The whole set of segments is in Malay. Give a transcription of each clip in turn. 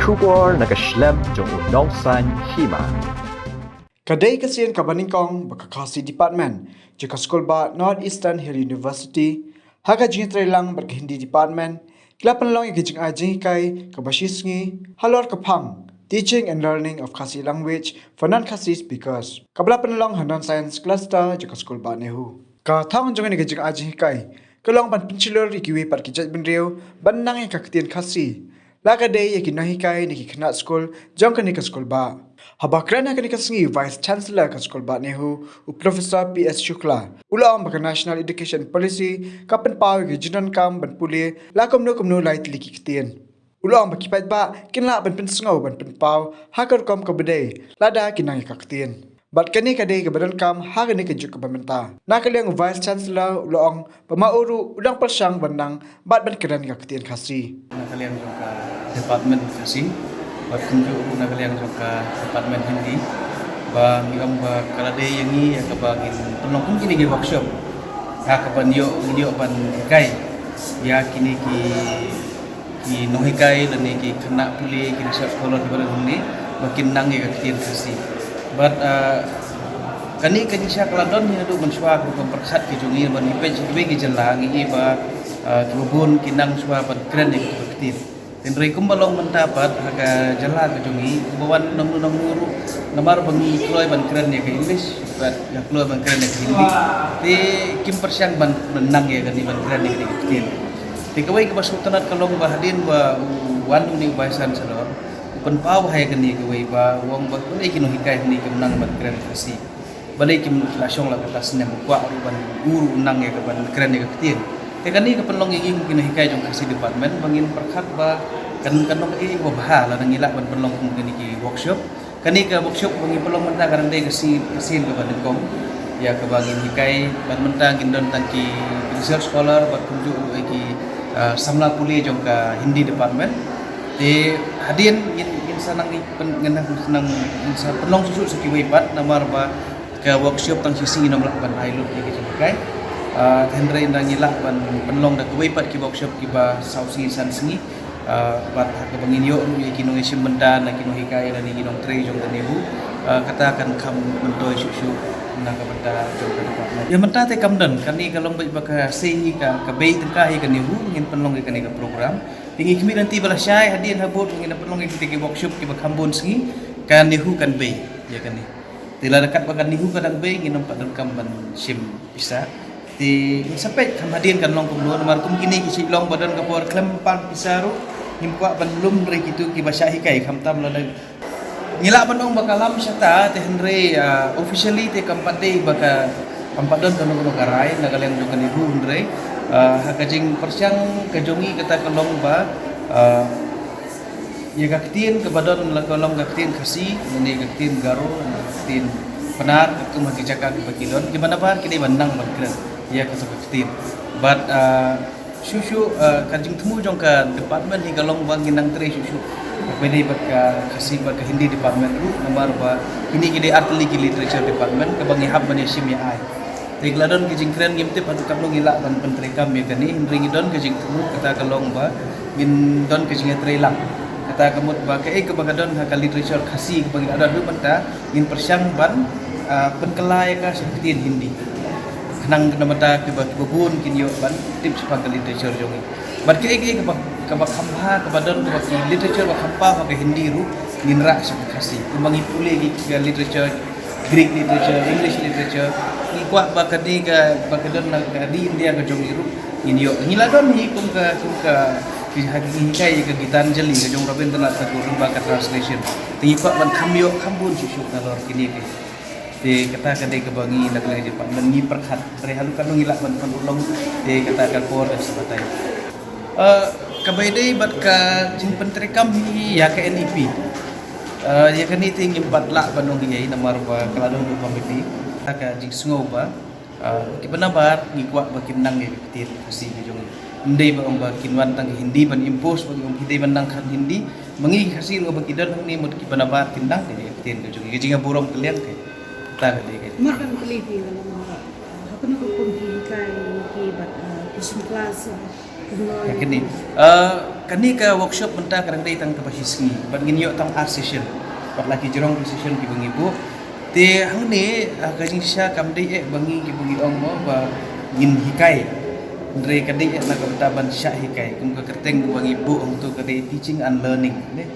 Shubor nakaslem jong unong san hima. Kadai kasian kabaningkong bakakasi department jika sekolah ba Northeastern Hill University haga jingi lang berkehindi department kelapan long yang jing ajing kai kabashisngi halor kapang teaching and learning of Khasi language for non-Khasi speakers kabelapan long hanan science cluster jika sekolah ba nehu ka thang jong ni jing ajing kai kelong ban pencilor ikiwi par kijat benriu banang yang kaktian Khasi laga day yang kinahi kai ni kena sekolah jong kan ni ke sekolah ba Habakrana kani kasengi Vice Chancellor ka Sekolah Ba Nehu u Professor P.S. Shukla. Ulang baka National Education Policy kapan pau ke jinan kam ban puli la komno lai tiliki kitien. Ulang baki pait ba kinla ban pensengau ban penpau hakar kom ka bedai lada kinang ka kitien. Bat kani kadai ke badan kam hagani ke juk ka pementa. Nakaliang Vice Chancellor ulang pemauru udang persang bandang bat ban kedan ka kitien Khasi. Nakaliang ka Department Khasi bertunjuk nakaliang ka Department Hindi ba ngam ba kalade yangi ya kabagin penongkung kini ge workshop ha kabanyo video ban kai ya kini ki nohikai dan ki kena puli ki research scholar di badan Hindi makin nang ye katin Khasi but kani sya kaladon ni adu menswa ko perkhat ki jungi ban ipej ki jelang i ba kebun kinang swa ban keren ye katin Tendrai kumbalong mendapat harga jalan ke jungi bawan nong guru namar bangi keluar ban keren ya ke English bat ya keluar ban keren ya ke Hindi ti kim persyang ban menang ya kan ban keren ya ke kecil ti kawai ke Sultanat kalong bahadin ba wan ni bahasan salor pen pau hai kan ni kawai ba wong ba kun ikino hikai ni ke menang ban keren Khasi balai kim langsung la atas nya buka ban guru menang ya ke ban keren ya ke kecil kani kapelong ingin kini hikai jong Khasi department bangin perkhat ba kanong ba bahala nang ila ban pelong kini ki workshop kani ka workshop bangin pelong menta karan dai kasi ka ban kom ya ka bangin hikai ban menta gindon tangki research scholar ba tunjuk ki samla puli jong ka Hindi department di hadin in sanang ngenang senang sa pelong susu sekiwai pat namar ba ka workshop tang sisi nom ban ailut ki hikai Hendra indang ngilak ban penlong da kuwai pat ki workshop ki ba sausi san singi bat ha ka bangin yo ru ki nong isim benda na ki nong hikai dan ki nong tre jong nebu kata akan kam mentoi susu na ka benda jong ka department ya menta te kam dan kani kalong ba ka sei ka bei tengkah ka nebu ngin penlong ki kani ka program pingi kimi nanti bala syai hadin habot ngin penlong ki workshop ki ba kambon singi kan nehu kan bei ya kani tila dekat ba kan nehu kadang bei ngin nampak dan kam ban sim bisa di sampai kemudian kan long kumluan mar kum kini ki long badan ka por klempan pisaru himkwa ban lum re kitu ki basya hikai khamtam la ngila banong bakalam syata te henre officially te kampate baka kampadon kan no karai nagaleng jokan ibu henre hakajing persyang kajongi kata kalong ba ya gaktin ke badan la kalong gaktin Khasi ni gaktin garo gaktin penar itu maki cakap bakilon gimana bar kini bandang bakran ya kesepetin but susu kanjing temu jong ka department ni kalong bang ginang tre susu bede bat ka Khasi bat ka Hindi department ru nomor ba kini kide art literature department ka bang ihab ban sim ya ai tegladon kijing kren gimte padu kalong ila ban pentrekam ya kani ring don kijing temu kata kalong ba min don kijing tre lang kata kamut ba ka bagadon ha ka literature Khasi ka bang ada ru penta in persyang ban penkelai ka seperti Hindi nang namata ke babun kinyo ban tips pa ka literature jongi bar ki ka ba khamha ka badon ka literature ba khampa ka Hindi ru ninra sa Khasi kumangi puli ki literature Greek literature English literature ni kwa ba kadi ka bakadon na di India ka jongi ru inyo ngiladon hi kum ka ki hikai ka Gitanjali ka jong Rabindranath Tagore ba ka translation tingi kwa ban khamyo khambun susu kalor kini ke de kata kadai ke bangi nak lagi pak mengi perkhat rehalu kan ngilak ban ulong de kata kan por dan sebatai kabai dei bat ka jing pentrekam hi ya ka NEP ya kan ni ting impat lak banong hi namar ba kaladong du komiti ka jing sungau ba ki benabar ngikwa bakin nang ye ketir Khasi jong ndai ba ong ba kinwan tang Hindi ban impose ba ong hidai ban nang kan Hindi mengi Khasi ngo bakidan ni mut ki benabar kindang ke ketir jong ki jing burong kalian ke Makan keliti kalau mau. Apa nak hukum hikai ki bat kisah kelas Ya kini. Kani ke workshop benda kadang day tang kapasisi. Ban ngin yo tang art session. Bat lagi jerong session ki bangi bu. Te hang ni kajing sya kam day bangi ki bangi ong mo ba ngin hikai. Ndre kadai nak ketaban syak hikai. Kum ka kerteng bangi bu untuk kadai teaching and learning. Ne.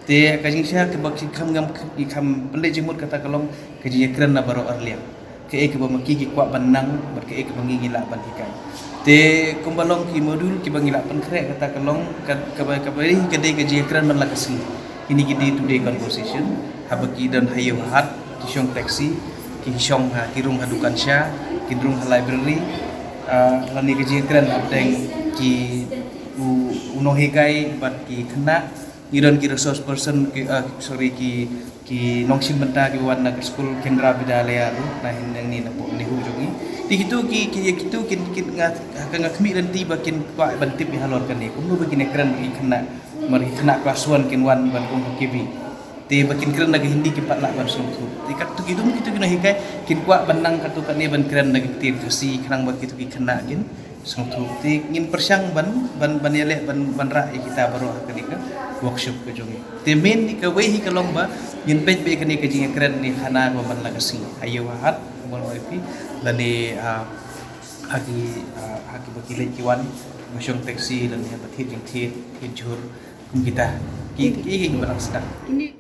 Te kajing sya ke bak kam ngam kam pelai jemut kata kalong kajing keren na baro arliam. Ke ke bamaki ki kuat banang ber ke bangi ngilak ban hikai. Te kumbalong ki modul ki bangilak pan krek kata kalong kabari kadai kajing keren man lakasi. Ini kita today conversation habaki dan hayu hat ki syong taxi ki syong ha kirung hadukan sya ki drung library lani kajing keren abdeng ki uno hikai bat ki kena iron ki resource person ki ki nongsin benta ki wan ke school Kendra Bidalaya ru nah yang ni na po ni hujongi di itu ki ngak kami dan tiba kin kwa bantip halor kan ni kumu begini keren ki kena mari kena kelas 1 kin wan ban kum kibi te bakin keren lagi hindi ki patla ban sungsu ti kat tu gitu kina hikai kin kwa banang katu kan ni ban keren lagi tin kasi kanang bagi tu ki kena kin sungsu ti ngin persyang ban yale ban ra kita baru kali ka workshop ke jongi te main ni ka wehi ka lomba ngin pej be kani ka jing keren ni khana ban lagasi ayo hat mon wifi lani haki bagi lekiwan masyong taxi dan ya bathi jing thi jur kita ki barang sedang Ini